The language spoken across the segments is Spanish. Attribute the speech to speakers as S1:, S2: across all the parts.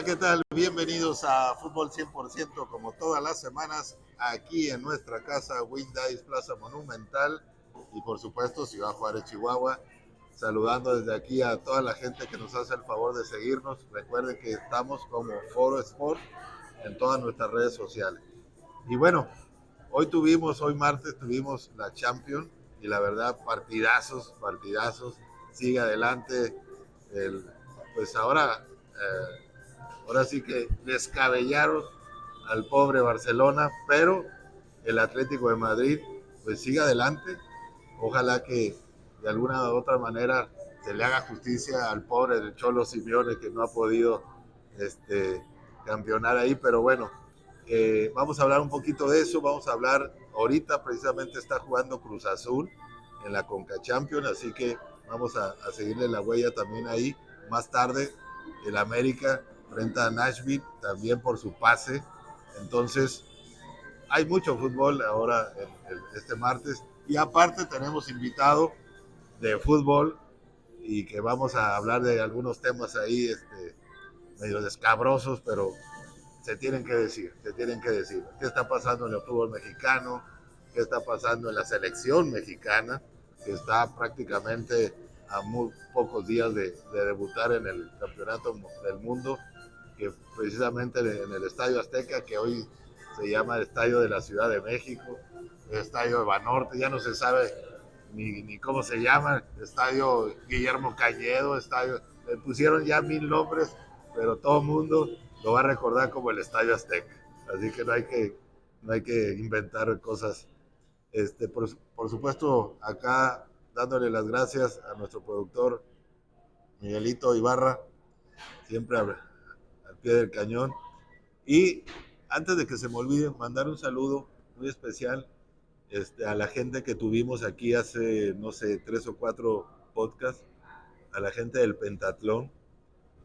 S1: Hola, ¿qué tal? Bienvenidos a Fútbol 100% como todas las semanas aquí en nuestra casa Windice Plaza Monumental y por supuesto Ciudad Juárez, Chihuahua. Saludando desde aquí a toda la gente que nos hace el favor de seguirnos. Recuerden que estamos como Foro Sport en todas nuestras redes sociales. Y bueno, hoy martes tuvimos la Champions y la verdad partidazos. Sigue adelante. El, pues ahora sí que descabellaron al pobre Barcelona, pero el Atlético de Madrid pues sigue adelante. Ojalá que de alguna u otra manera se le haga justicia al pobre del Cholo Simeone que no ha podido campeonar ahí, pero bueno, vamos a hablar un poquito de eso, vamos a hablar, ahorita precisamente está jugando Cruz Azul en la Conca Champions, así que vamos a seguirle la huella también ahí. Más tarde, el América frente a Nashville, también por su pase. Entonces, hay mucho fútbol ahora este martes. Y aparte tenemos invitado de fútbol y que vamos a hablar de algunos temas ahí medio descabrosos, pero se tienen que decir. ¿Qué está pasando en el fútbol mexicano? ¿Qué está pasando en la selección mexicana? Que está prácticamente a muy pocos días de debutar en el campeonato del mundo, que precisamente en el Estadio Azteca, que hoy se llama el Estadio de la Ciudad de México, el Estadio de Banorte, ya no se sabe ni cómo se llama, Estadio Guillermo Cañedo, le pusieron ya 1000 nombres, pero todo el mundo lo va a recordar como el Estadio Azteca. Así que no hay que inventar cosas. Por supuesto, acá dándole las gracias a nuestro productor Miguelito Ibarra, siempre al pie del cañón. Y antes de que se me olvide, mandar un saludo muy especial a la gente que tuvimos aquí hace, no sé, 3 o 4 podcasts, a la gente del Pentatlón,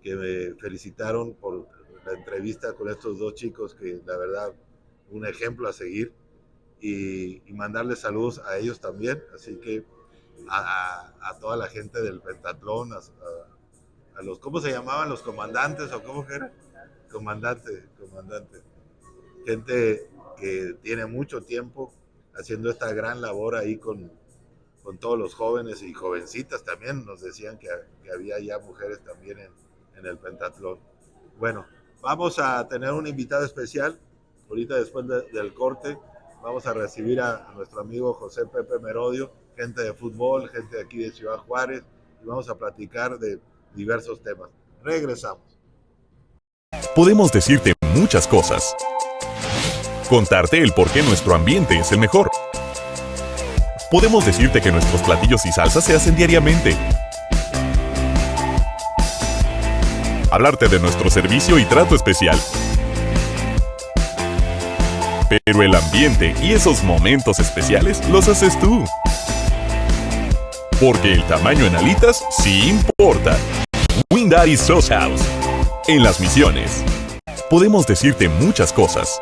S1: que me felicitaron por la entrevista con estos dos chicos, que la verdad, un ejemplo a seguir, y mandarles saludos a ellos también, así que a toda la gente del Pentatlón, a los, ¿cómo se llamaban? Los comandantes, o cómo que era, comandante, gente que tiene mucho tiempo haciendo esta gran labor ahí con todos los jóvenes y jovencitas también. Nos decían que había ya mujeres también en el pentatlón. Bueno, vamos a tener un invitado especial. Ahorita después del corte vamos a recibir a nuestro amigo José Pepe Merodio, gente de fútbol, gente de aquí de Ciudad Juárez, y vamos a platicar de diversos temas. Regresamos.
S2: Podemos decirte muchas cosas. Contarte el por qué nuestro ambiente es el mejor. Podemos decirte que nuestros platillos y salsas se hacen diariamente. Hablarte de nuestro servicio y trato especial. Pero el ambiente y esos momentos especiales los haces tú. Porque el tamaño en alitas sí importa. Windaddy Sauce House. En Las Misiones. Podemos decirte muchas cosas.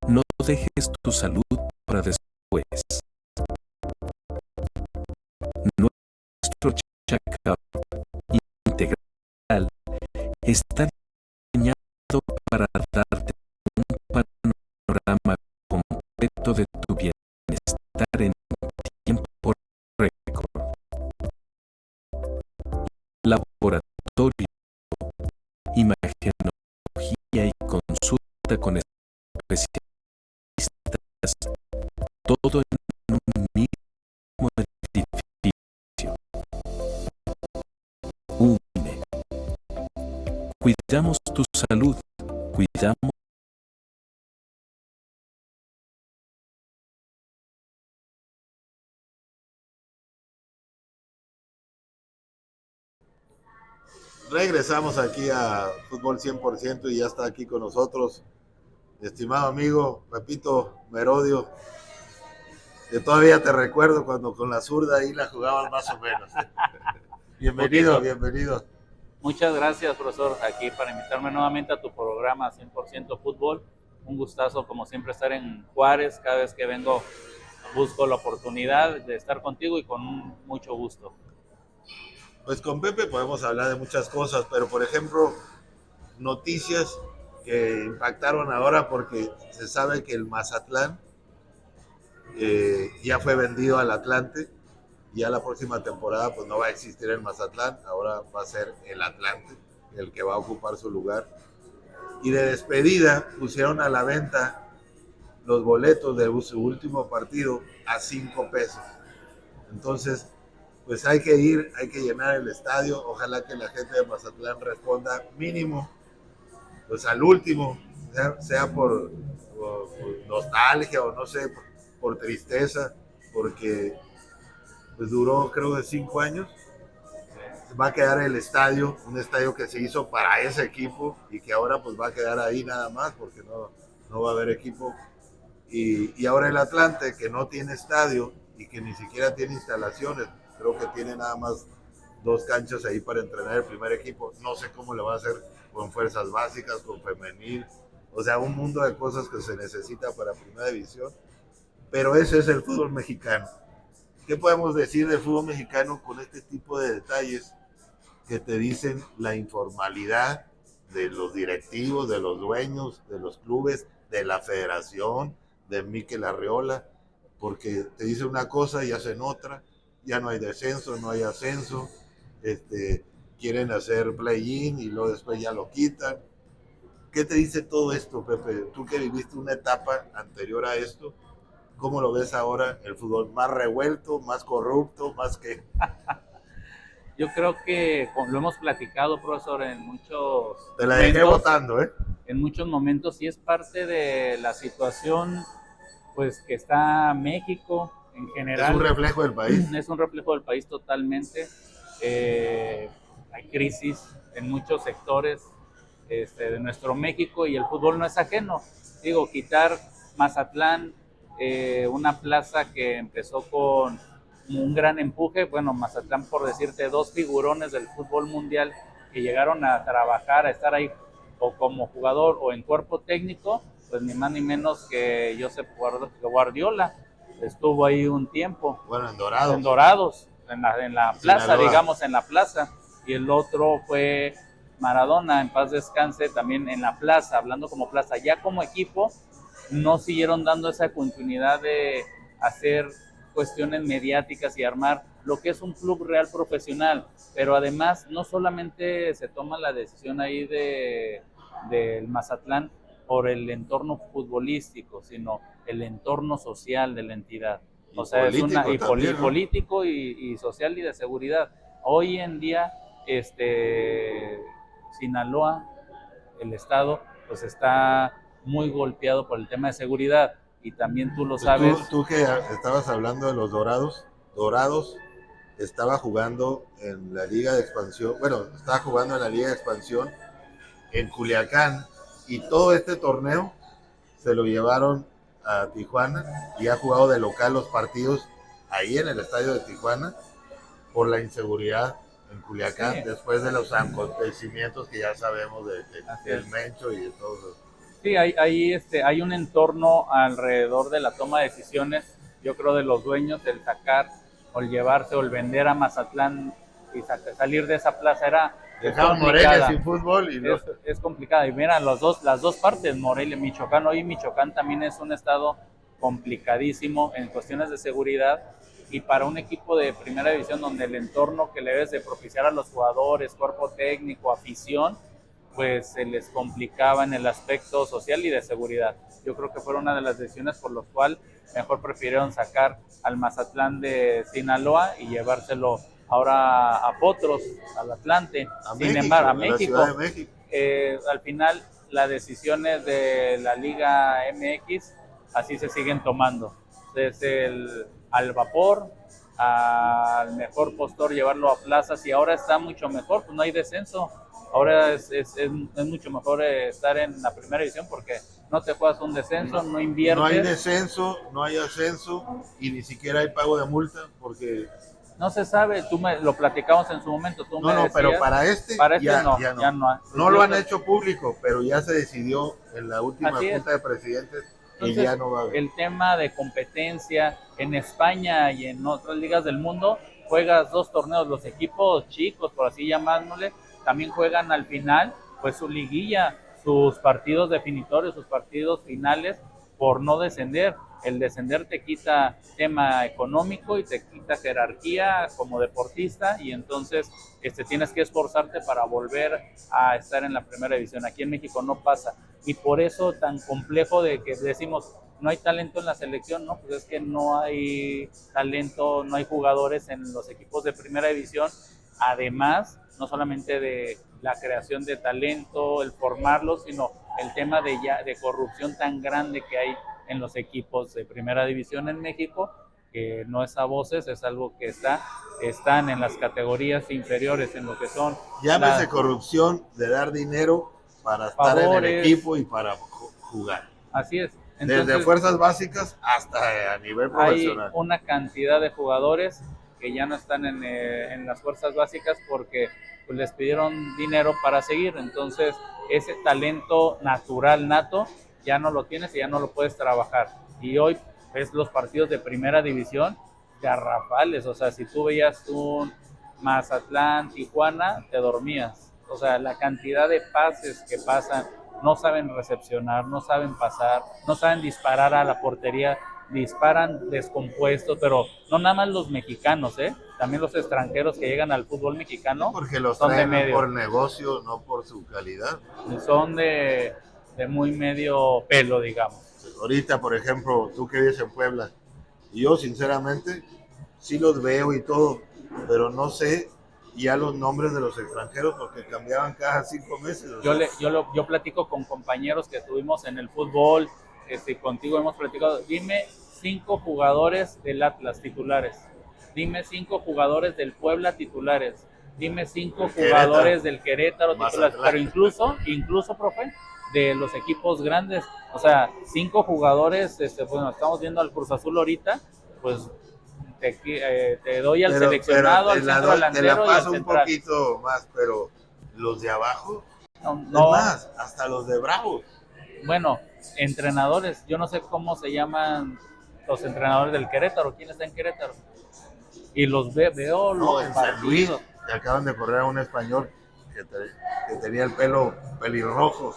S3: No dejes tu salud para después. Nuestro check-up integral está diseñado para darte un panorama completo de tu bienestar en tiempo récord. Laboratorio, imagenología y consulta con especialistas, todo en un mismo edificio. UNE. Cuidamos tu salud, cuidamos
S1: Regresamos aquí a Fútbol 100% y ya está aquí con nosotros mi estimado amigo Pepito Merodio, que todavía te recuerdo cuando con la zurda ahí la jugabas más o menos. Bienvenido, bienvenido.
S4: Muchas gracias, profesor, aquí para invitarme nuevamente a tu programa 100% Fútbol. Un gustazo, como siempre, estar en Juárez. Cada vez que vengo busco la oportunidad de estar contigo y con mucho gusto.
S1: Pues con Pepe podemos hablar de muchas cosas, pero por ejemplo, noticias que impactaron ahora porque se sabe que el Mazatlán ya fue vendido al Atlante. Ya la próxima temporada pues no va a existir el Mazatlán, ahora va a ser el Atlante el que va a ocupar su lugar. Y de despedida pusieron a la venta los boletos de su último partido a 5 pesos. Entonces, pues hay que ir, hay que llenar el estadio. Ojalá que la gente de Mazatlán responda mínimo, pues al último, sea por nostalgia o no sé, por tristeza, porque pues duró creo de 5 años. Va a quedar el estadio, un estadio que se hizo para ese equipo y que ahora pues va a quedar ahí nada más porque no va a haber equipo. Y ahora el Atlante, que no tiene estadio y que ni siquiera tiene instalaciones, creo que tiene nada más 2 canchas ahí para entrenar el primer equipo. No sé cómo le va a hacer con fuerzas básicas, con femenil, o sea, un mundo de cosas que se necesita para primera división. Pero ese es el fútbol mexicano. ¿Qué podemos decir del fútbol mexicano con este tipo de detalles que te dicen la informalidad de los directivos, de los dueños, de los clubes, de la federación, de Mikel Arriola? Porque te dice una cosa y hacen otra, ya no hay descenso, no hay ascenso, quieren hacer play-in y luego después ya lo quitan. ¿Qué te dice todo esto, Pepe? Tú que viviste una etapa anterior a esto, ¿cómo lo ves ahora el fútbol? ¿Más revuelto, más corrupto, más que...?
S4: Yo creo que lo hemos platicado, profesor, en muchos
S1: Te la dejé votando, ¿eh?
S4: En muchos momentos, y es parte de la situación pues que está México en general.
S1: Es un reflejo del país.
S4: Es un reflejo del país totalmente. Hay crisis en muchos sectores de nuestro México y el fútbol no es ajeno. Digo, quitar Mazatlán, una plaza que empezó con un gran empuje, bueno, Mazatlán, por decirte, 2 figurones del fútbol mundial que llegaron a trabajar, a estar ahí o como jugador o en cuerpo técnico, pues ni más ni menos que Josep Guardiola. Estuvo ahí un tiempo.
S1: Bueno, en Dorados.
S4: En Dorados, en la plaza,
S1: Sinaloa.
S4: digamos, en la plaza. Y el otro fue Maradona, en paz descanse, también en la plaza, hablando como plaza. Ya como equipo, no siguieron dando esa continuidad de hacer cuestiones mediáticas y armar lo que es un club real profesional, pero además no solamente se toma la decisión ahí del Mazatlán por el entorno futbolístico, sino el entorno social de la entidad.
S1: Y
S4: o sea, es una
S1: también, ¿no?
S4: político y social y de seguridad. Hoy en día, Sinaloa, el estado, pues está muy golpeado por el tema de seguridad. Y también tú lo sabes.
S1: Tú que estabas hablando de los Dorados estaba jugando en la Liga de Expansión, estaba jugando en la Liga de Expansión en Culiacán y todo este torneo se lo llevaron a Tijuana y ha jugado de local los partidos ahí en el estadio de Tijuana por la inseguridad en Culiacán, sí, después de los acontecimientos que ya sabemos del Mencho y de todo eso.
S4: Sí, hay un entorno alrededor de la toma de decisiones, yo creo, de los dueños, el sacar o el llevarse o el vender a Mazatlán y salir de esa plaza era
S1: dejaron Morelia sin fútbol y
S4: es complicada. Y mira, las dos partes, Morelia, Michoacán, hoy Michoacán también es un estado complicadísimo en cuestiones de seguridad, y para un equipo de primera división donde el entorno que le debes de propiciar a los jugadores, cuerpo técnico, afición, pues se les complicaba en el aspecto social y de seguridad. Yo creo que fue una de las decisiones por las cuales mejor prefirieron sacar al Mazatlán de Sinaloa y llevárselo ahora a Potros, al Atlante, sin embargo, a México.
S1: La Ciudad de México.
S4: Al final, las decisiones de la Liga MX así se siguen tomando. Desde al vapor, al mejor postor, llevarlo a plazas, y ahora está mucho mejor, pues no hay descenso. Ahora es mucho mejor estar en la primera división porque no te juegas un descenso, no inviertes.
S1: No hay descenso, no hay ascenso y ni siquiera hay pago de multa porque...
S4: No se sabe, lo platicamos en su momento.
S1: No, decías, pero para este
S4: ya no.
S1: No lo han hecho público, pero ya se decidió en la última junta de presidentes. Entonces, ya no va a haber.
S4: El tema de competencia en España y en otras ligas del mundo, juegas 2 torneos, los equipos chicos, por así llamándole, también juegan al final, pues su liguilla, sus partidos definitorios, sus partidos finales, por no descender. El descender te quita tema económico y te quita jerarquía como deportista, y entonces tienes que esforzarte para volver a estar en la primera división. Aquí en México no pasa, y por eso tan complejo de que decimos no hay talento en la selección, no, pues es que no hay talento, no hay jugadores en los equipos de primera división, además no solamente de la creación de talento, el formarlos, sino el tema de corrupción tan grande que hay en los equipos de primera división en México, que no es a voces, es algo que están en las categorías inferiores, en lo que son...
S1: Llámese corrupción de dar dinero para estar en el equipo y para jugar.
S4: Así es.
S1: Entonces, desde fuerzas básicas hasta a nivel profesional.
S4: Hay una cantidad de jugadores que ya no están en las fuerzas básicas porque pues, les pidieron dinero para seguir. Entonces, ese talento natural, nato, ya no lo tienes y ya no lo puedes trabajar. Y hoy ves los partidos de primera división garrafales. O sea, si tú veías un Mazatlán, Tijuana, te dormías. O sea, la cantidad de pases que pasan, no saben recepcionar, no saben pasar, no saben disparar a la portería, disparan descompuestos, pero no nada más los mexicanos, también los extranjeros que llegan al fútbol mexicano.
S1: Porque los traen por negocio, no por su calidad.
S4: Son de muy medio pelo, digamos.
S1: Ahorita, por ejemplo, tú que vives en Puebla, yo sinceramente sí los veo y todo, pero no sé ya los nombres de los extranjeros porque cambiaban cada 5 meses.
S4: Yo platico con compañeros que estuvimos en el fútbol, contigo hemos platicado. Dime 5 jugadores del Atlas titulares, dime 5 jugadores del Puebla titulares, dime 5 jugadores del Querétaro titulares, pero incluso, profe, de los equipos grandes, o sea, 5 jugadores, bueno, estamos viendo al Cruz Azul ahorita, pues te doy al seleccionado, al centro delantero.
S1: Te la paso un poquito más, pero los de abajo, no más, hasta los de Bravos.
S4: Bueno, entrenadores, yo no sé cómo se llaman los entrenadores del Querétaro, ¿quién está en Querétaro? Y los veo
S1: en San Luis, que acaban de correr a un español que tenía el pelo pelirrojo,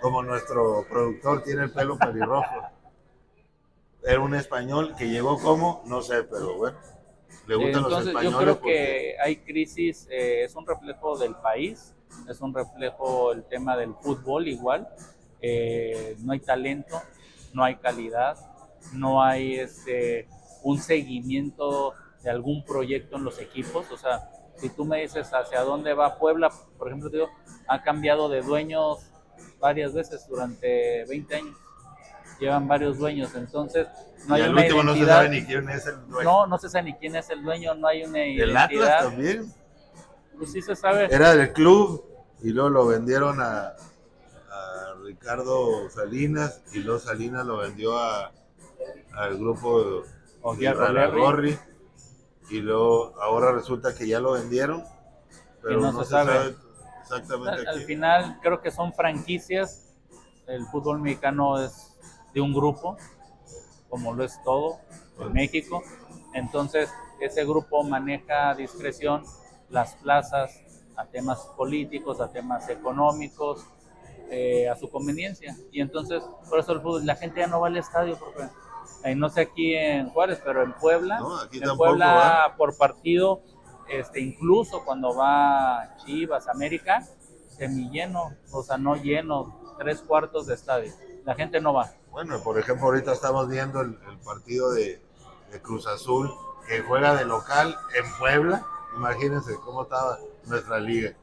S1: como nuestro productor tiene el pelo pelirrojo. Era un español que llegó como, no sé, pero bueno, le gustan los españoles.
S4: Yo creo que hay crisis, es un reflejo del país, es un reflejo el tema del fútbol igual, no hay talento, no hay calidad, no hay un seguimiento de algún proyecto en los equipos. O sea, si tú me dices hacia dónde va Puebla, por ejemplo, te digo, ha cambiado de dueños varias veces durante 20 años. Llevan varios dueños, entonces no hay una identidad. No se sabe ni quién es el dueño. No se sabe ni quién es el dueño, no hay una identidad.
S1: ¿El Atlas también?
S4: Pues sí se sabe.
S1: Era del club y luego lo vendieron a Ricardo Salinas y luego Salinas lo vendió al grupo de Gorri y luego ahora resulta que ya lo vendieron, pero no se sabe exactamente.
S4: Al final creo que son franquicias. El fútbol mexicano es de un grupo, como lo es todo en México. Entonces, ese grupo maneja a discreción las plazas a temas políticos, a temas económicos, a su conveniencia. Y entonces, por eso el fútbol, la gente ya no va al estadio, porque no sé aquí en Juárez, pero en Puebla, Puebla por partido, incluso cuando va Chivas, América, semilleno, o sea, no lleno, 3/4 de estadio. La gente no va.
S1: Bueno, por ejemplo, ahorita estamos viendo el partido de Cruz Azul, que juega de local en Puebla. Imagínense cómo estaba nuestra liga.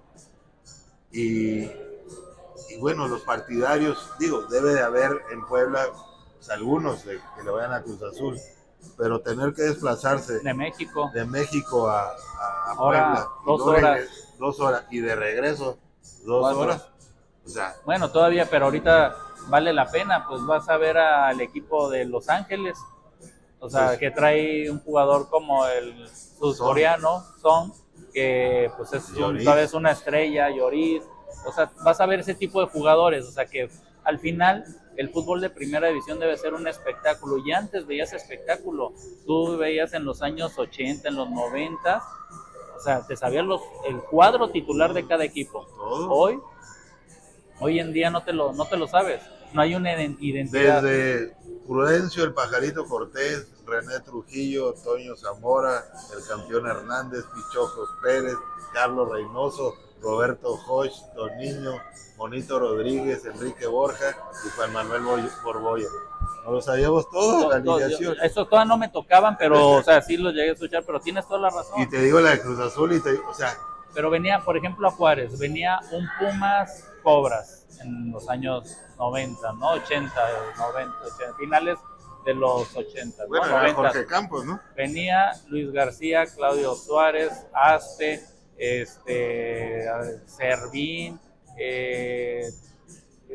S1: Y bueno, los partidarios, digo, debe de haber en Puebla pues, algunos que le vayan a Cruz Azul, pero tener que desplazarse
S4: de México.
S1: a
S4: Ahora,
S1: Puebla,
S4: 2 horas.
S1: y de regreso 2 horas. O sea,
S4: bueno, todavía, pero ahorita vale la pena, pues vas a ver al equipo de Los Ángeles, o sea,
S1: pues,
S4: que trae un jugador como el sudcoreano, Son, que pues todavía es una estrella, Lloris, o sea, vas a ver ese tipo de jugadores, o sea, que al final el fútbol de primera división debe ser un espectáculo, y antes veías espectáculo, tú veías en los años 80, en los 90, o sea, te sabías el cuadro titular de cada equipo.
S1: todo.
S4: Hoy en día no te lo sabes, no hay una identidad.
S1: Desde Prudencio, el Pajarito Cortés, René Trujillo, Toño Zamora, el campeón Hernández, Pichojos Pérez, Carlos Reynoso, Roberto Hoch, Toniño, Monito Rodríguez, Enrique Borja y Juan Manuel Borboya. ¿No lo sabíamos todo? La alineación.
S4: Eso todavía no me tocaban, pero, o sea, sí lo llegué a escuchar, pero tienes toda la razón.
S1: Y te digo la de Cruz Azul o sea...
S4: Pero venía, por ejemplo, a Juárez, venía un Pumas Cobras en los años 90, ¿no? 80, 90, 80, finales de los 80,
S1: bueno,
S4: ¿no? 90.
S1: Jorge Campos, ¿no?
S4: Venía Luis García, Claudio Suárez, Aspe, Servín, de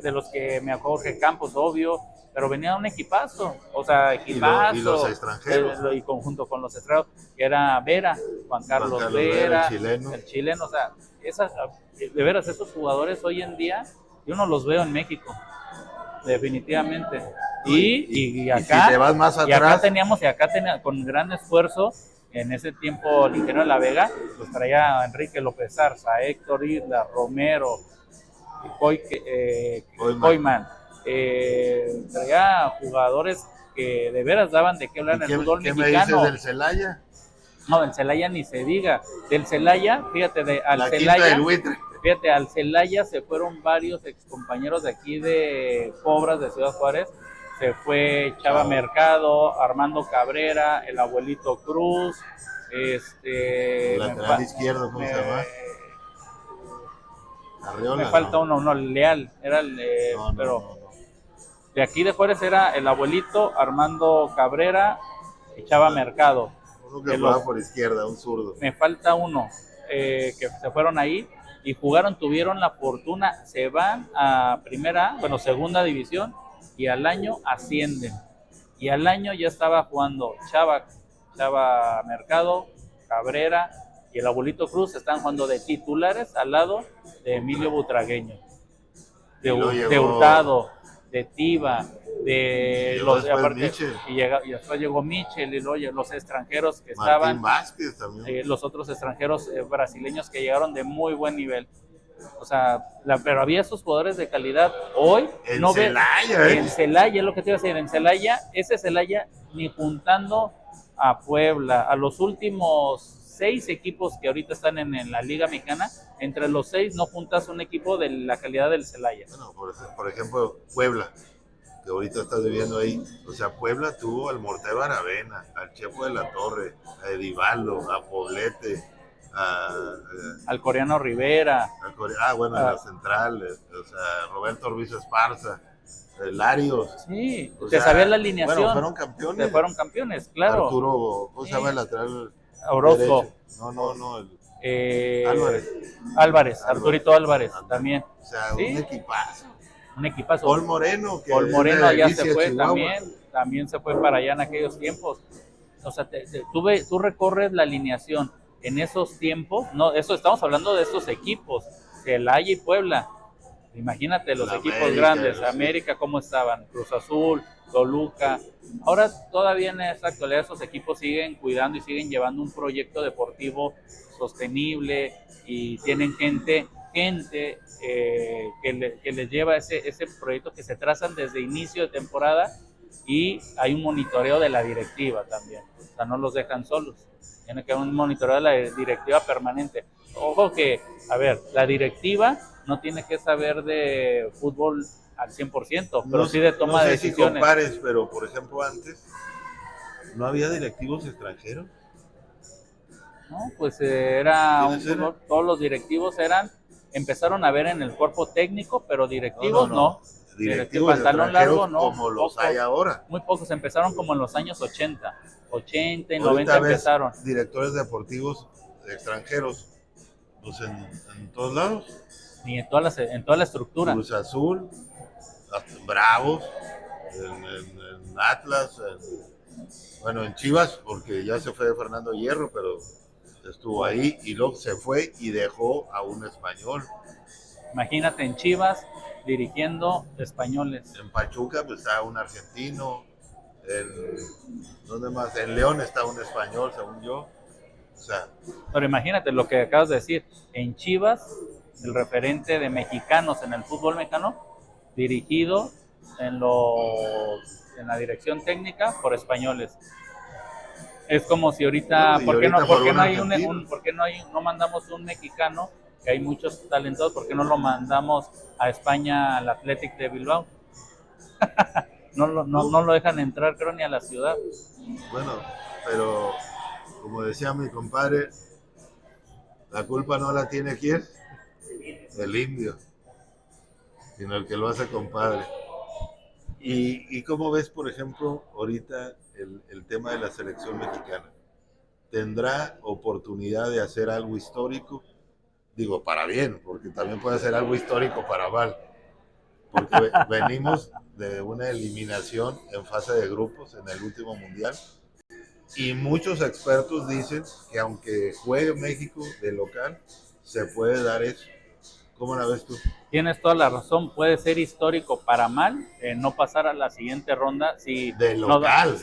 S4: los que me acuerdo, Jorge Campos, obvio, pero venía un equipazo, o sea, equipazo.
S1: Y los extranjeros.
S4: Y conjunto con los extranjeros, que era Vera, Juan Carlos Vera, el chileno, o sea, de veras, esos jugadores hoy en día, yo no los veo en México, definitivamente. Y acá,
S1: si te vas más atrás,
S4: y acá teníamos con gran esfuerzo, en ese tiempo el ingeniero de la Vega, pues traía a Enrique López Zarza, Héctor Isla, Romero, Koyman, traía jugadores que de veras daban de qué hablar en el fútbol mexicano.
S1: ¿Qué me dices del Celaya?
S4: No, del Celaya ni se diga. Del Celaya, fíjate, al Celaya se fueron varios excompañeros de aquí de Cobras de Ciudad Juárez. Se fue Chava Mercado, Armando Cabrera, el abuelito Cruz,
S1: el lateral izquierdo, ¿cómo se llama? Arriola,
S4: me falta uno, Leal, era pero de aquí de Juárez era el abuelito, Armando Cabrera y Chava Mercado.
S1: Uno que jugaba por izquierda, un zurdo.
S4: Me falta uno, que se fueron ahí y tuvieron la fortuna, se van a segunda división, y al año ascienden. Y al año ya estaba jugando Chava Mercado, Cabrera y el abuelito Cruz, están jugando de titulares al lado de Emilio Butragueño, de Hurtado, de Tiva, de y después llegó Michel, y luego los extranjeros que
S1: Martín
S4: estaban,
S1: Vázquez también.
S4: los otros extranjeros brasileños que llegaron de muy buen nivel. O sea, pero había esos jugadores de calidad. Hoy
S1: en Celaya,
S4: en Celaya, es lo que te iba a decir, en Celaya, ese Celaya, ni juntando a Puebla, a los últimos 6 equipos que ahorita están en la Liga Mexicana, entre los 6 no juntas un equipo de la calidad del Celaya.
S1: Bueno, por ejemplo, Puebla, que ahorita estás viviendo ahí. O sea, Puebla tuvo al Mortero Aravena, al Chepo de la Torre, a Edivaldo, a Poblete,
S4: al coreano Rivera.
S1: En la central, o sea, Roberto Ruiz Esparza, Larios.
S4: Sí, te sabías la alineación.
S1: Bueno, fueron campeones.
S4: Claro.
S1: Arturo, ¿cómo se llama el lateral?
S4: Orozco.
S1: No.
S4: Álvarez, Arturito Álvarez, también.
S1: O sea, un equipazo.
S4: Paul
S1: Moreno,
S4: ya se fue también se fue para allá en aquellos tiempos. O sea, tú recorres la alineación en esos tiempos, estamos hablando de estos equipos, Celaya y Puebla. Imagínate los equipos grandes, América, cómo estaban, Cruz Azul, Toluca. Ahora todavía en esta actualidad esos equipos siguen cuidando y siguen llevando un proyecto deportivo sostenible, y tienen gente que les lleva ese proyecto, que se trazan desde inicio de temporada, y hay un monitoreo de la directiva también. O sea, no los dejan solos. Tiene que haber un monitoreo de la directiva permanente. Ojo que, la directiva no tiene que saber de fútbol al 100%, pero sí de toma de decisiones.
S1: No sé si compares, pero por ejemplo antes, ¿no había directivos extranjeros?
S4: No, pues todos los directivos empezaron a ver en el cuerpo técnico, pero directivos no.
S1: directivos
S4: pantalón
S1: extranjeros
S4: largo, no,
S1: como los hay ahora.
S4: Muy pocos, empezaron como en los años 80 y
S1: Ahorita
S4: 90
S1: ves
S4: empezaron.
S1: directores deportivos extranjeros, pues en todos lados.
S4: Y en toda la estructura.
S1: Cruz Azul, hasta en Bravos, en Atlas, bueno, en Chivas, porque ya se fue Fernando Hierro, pero estuvo ahí y luego se fue y dejó a un español.
S4: Imagínate en Chivas dirigiendo españoles.
S1: En Pachuca pues está un argentino, ¿dónde más? En León está un español, según yo. O sea,
S4: Pero imagínate lo que acabas de decir. En Chivas, el referente de mexicanos en el fútbol mexicano, dirigido en la dirección técnica por españoles. Es como si ahorita,
S1: y
S4: ¿por qué
S1: ahorita por un argentino.
S4: no mandamos un mexicano, que hay muchos talentos, por qué no lo mandamos a España al Athletic de Bilbao? No lo dejan entrar, creo, ni a la ciudad.
S1: Bueno, pero como decía mi compadre, la culpa no la tiene quién, el indio, sino el que lo hace compadre. ¿Y cómo ves, por ejemplo, ahorita el tema de la selección mexicana? ¿Tendrá oportunidad de hacer algo histórico? Digo, para bien, porque también puede hacer algo histórico para mal. Porque venimos de una eliminación en fase de grupos en el último mundial. Y muchos expertos dicen que aunque juegue México de local, se puede dar eso. ¿Cómo la ves tú?
S4: Tienes toda la razón, puede ser histórico para mal, no pasar a la siguiente ronda. Si
S1: de local.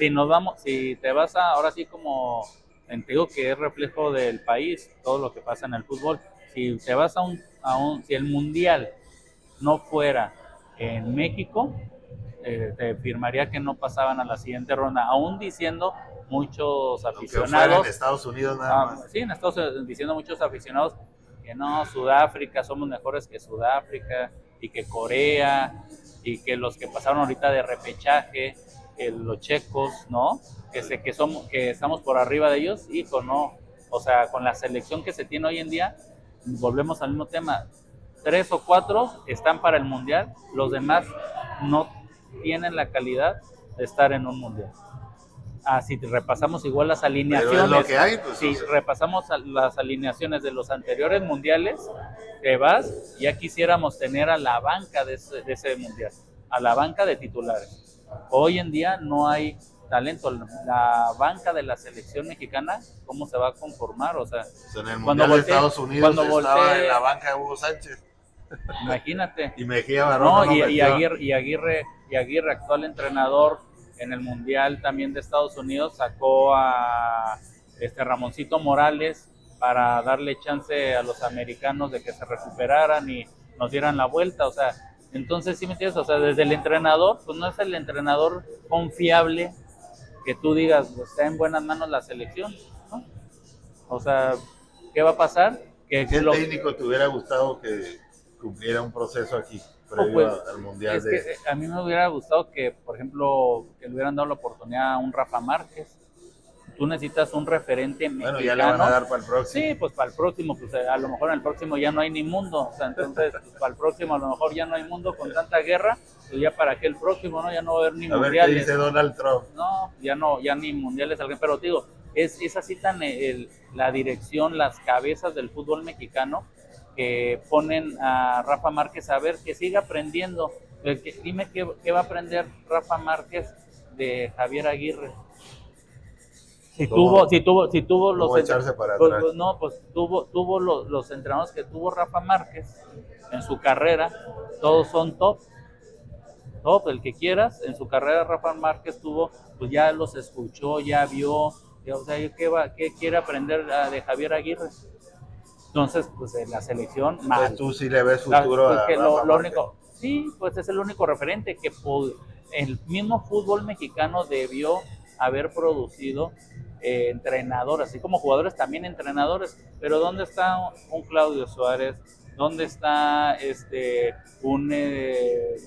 S4: Si te vas ahora sí como, te digo que es reflejo del país, todo lo que pasa en el fútbol. Si te vas si el mundial no fuera en México, te afirmaría que no pasaban a la siguiente ronda, aún diciendo muchos aficionados.
S1: En Estados Unidos nada más.
S4: Sí, en Estados Unidos diciendo muchos aficionados que no, Sudáfrica, somos mejores que Sudáfrica y que Corea y que los que pasaron ahorita de repechaje, los checos, ¿no? Que estamos por arriba de ellos, hijo, no. O sea, con la selección que se tiene hoy en día, volvemos al mismo tema. 3 o 4 están para el mundial, los demás no tienen la calidad de estar en un mundial. Si repasamos igual las alineaciones,
S1: pero es lo que hay, pues,
S4: si repasamos las alineaciones de los anteriores mundiales, te vas, ya quisiéramos tener a la banca de ese mundial, a la banca de titulares. Hoy en día no hay talento. La banca de la selección mexicana, ¿cómo se va a conformar? O sea,
S1: en el mundial de Estados Unidos estaba en la banca de Hugo Sánchez.
S4: Imagínate.
S1: Y Mejía Barón.
S4: No, y Aguirre, actual entrenador en el mundial también de Estados Unidos, sacó a Ramoncito Morales para darle chance a los americanos de que se recuperaran y nos dieran la vuelta. O sea, entonces, ¿sí me entiendes? O sea, desde el entrenador, pues no es el entrenador confiable que tú digas, pues, está en buenas manos la selección, ¿no? O sea, ¿qué va a pasar?
S1: ¿Qué técnico te hubiera gustado que cumpliera un proceso aquí previo al mundial?
S4: Que a mí me hubiera gustado que, por ejemplo, que le hubieran dado la oportunidad a un Rafa Márquez. Tú necesitas un referente mexicano.
S1: Bueno, ya le van a dar para el próximo.
S4: Sí, pues para el próximo, pues a lo mejor en el próximo ya no hay ni mundo. O sea, entonces, pues, para el próximo a lo mejor ya no hay mundo con tanta guerra, pues ya para qué el próximo, ¿no? Ya no va a haber ni mundiales.
S1: A ver qué dice Donald Trump.
S4: No, ya ni mundiales. Pero te digo, es así tan la dirección, las cabezas del fútbol mexicano que ponen a Rafa Márquez a ver que siga aprendiendo. Dime qué va a aprender Rafa Márquez de Javier Aguirre. Si tuvo los
S1: echarse para atrás.
S4: No, pues tuvo los entrenadores que tuvo Rafa Márquez en su carrera, todos son top, el que quieras. En su carrera Rafa Márquez tuvo, pues ya los escuchó, ya vio, o sea, ¿qué quiere aprender de Javier Aguirre? Entonces, pues en la selección, mal.
S1: Pues tú sí le ves futuro a Rafa Márquez.
S4: Sí, pues es el único referente que el mismo fútbol mexicano debió haber producido entrenadores, así como jugadores, también entrenadores. Pero ¿dónde está un Claudio Suárez? ¿Dónde está un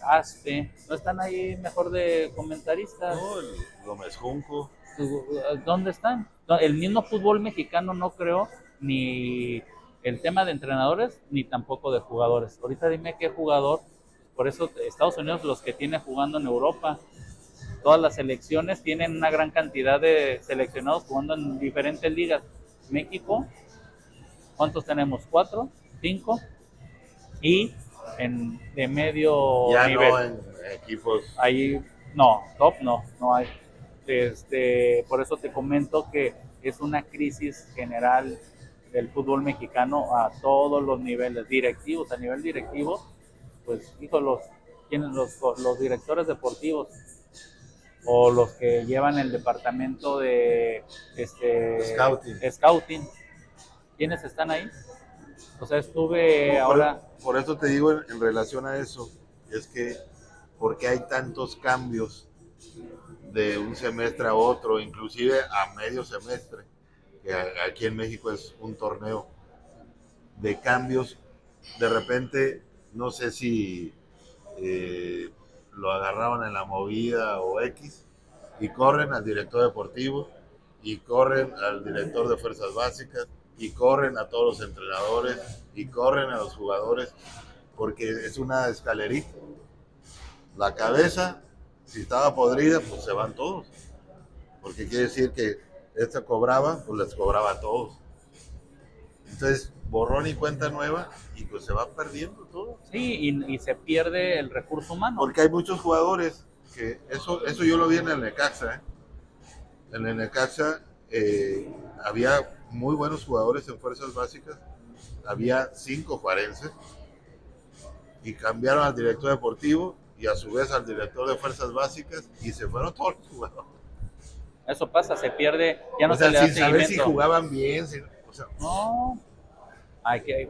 S4: Aspe? ¿No están ahí mejor de comentaristas?
S1: No, el Gómez Junco.
S4: ¿Dónde están? El mismo fútbol mexicano no creó ni el tema de entrenadores ni tampoco de jugadores. Ahorita dime qué jugador Por eso Estados Unidos, los que tiene jugando en Europa, todas las selecciones tienen una gran cantidad de seleccionados jugando en diferentes ligas. México, ¿cuántos tenemos? 4, 5, y de medio
S1: Ya
S4: nivel.
S1: no en equipos.
S4: Ahí no, top no hay. Por eso te comento que es una crisis general del fútbol mexicano a todos los niveles directivos. A nivel directivo, pues ¿quiénes los directores deportivos o los que llevan el departamento de scouting? ¿Quiénes están ahí? O sea, estuve ahora...
S1: Por eso te digo en relación a eso, es que porque hay tantos cambios de un semestre a otro, inclusive a medio semestre, que aquí en México es un torneo de cambios, de repente, no sé si lo agarraron en la movida o X, y corren al director deportivo, y corren al director de fuerzas básicas, y corren a todos los entrenadores, y corren a los jugadores, porque es una escalerita. La cabeza, si estaba podrida, pues se van todos. Porque quiere decir que esta cobraba, pues les cobraba a todos. Entonces, borrón y cuenta nueva, y pues se va perdiendo todo.
S4: Sí, y se pierde el recurso humano.
S1: Porque hay muchos jugadores que, eso yo lo vi en el Necaxa, ¿eh? En el Necaxa había muy buenos jugadores en fuerzas básicas, había 5 juarenses, y cambiaron al director deportivo y a su vez al director de fuerzas básicas, y se fueron todos los jugadores.
S4: Eso pasa, se pierde, ya no
S1: o sea,
S4: se le da
S1: sin saber si
S4: seguimiento.
S1: jugaban bien, o sea,
S4: No,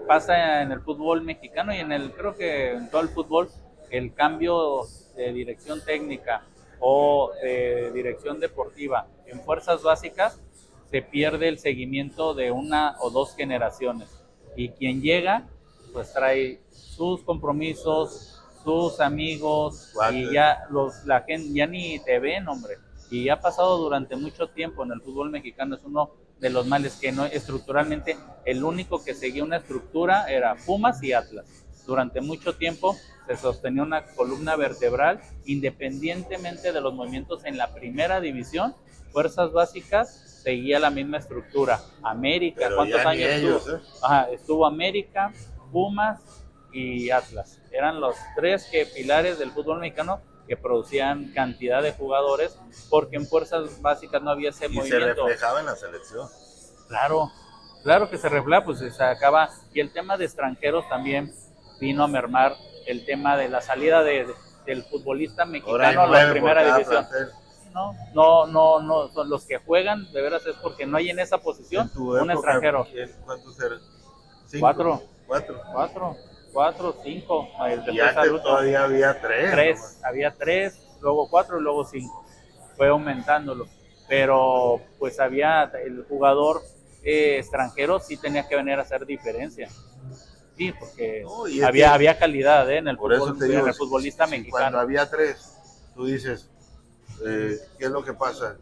S4: pasa en el fútbol mexicano y creo que en todo el fútbol, el cambio de dirección técnica o de dirección deportiva en fuerzas básicas, se pierde el seguimiento de una o dos generaciones. Y quien llega, pues trae sus compromisos, sus amigos, y ya la gente ya ni te ven, hombre. Y ha pasado durante mucho tiempo en el fútbol mexicano, es uno de los males que no estructuralmente, el único que seguía una estructura era Pumas y Atlas. Durante mucho tiempo se sostenía una columna vertebral, independientemente de los movimientos en la primera división. Fuerzas básicas seguía la misma estructura. América,
S1: pero
S4: ¿cuántos años
S1: ellos,
S4: estuvo? Estuvo América, Pumas y Atlas. Eran los 3 pilares del fútbol mexicano que producían cantidad de jugadores, porque en fuerzas básicas no había ese movimiento.
S1: Y se reflejaba en la selección.
S4: Claro que se refleja, pues se acaba. Y el tema de extranjeros también vino a mermar el tema de la salida del futbolista mexicano a la primera división. No, son los que juegan, de veras es porque no hay en esa posición un extranjero.
S1: ¿Cuántos eran?
S4: 4, 5.
S1: Y antes todavía había 3.
S4: Había 3, luego 4 y luego 5. Fue aumentándolo. Pero pues el jugador extranjero sí tenía que venir a hacer diferencia. Sí, porque había calidad en el
S1: futbolista
S4: mexicano.
S1: Cuando había 3, tú dices, ¿qué es lo que pasa?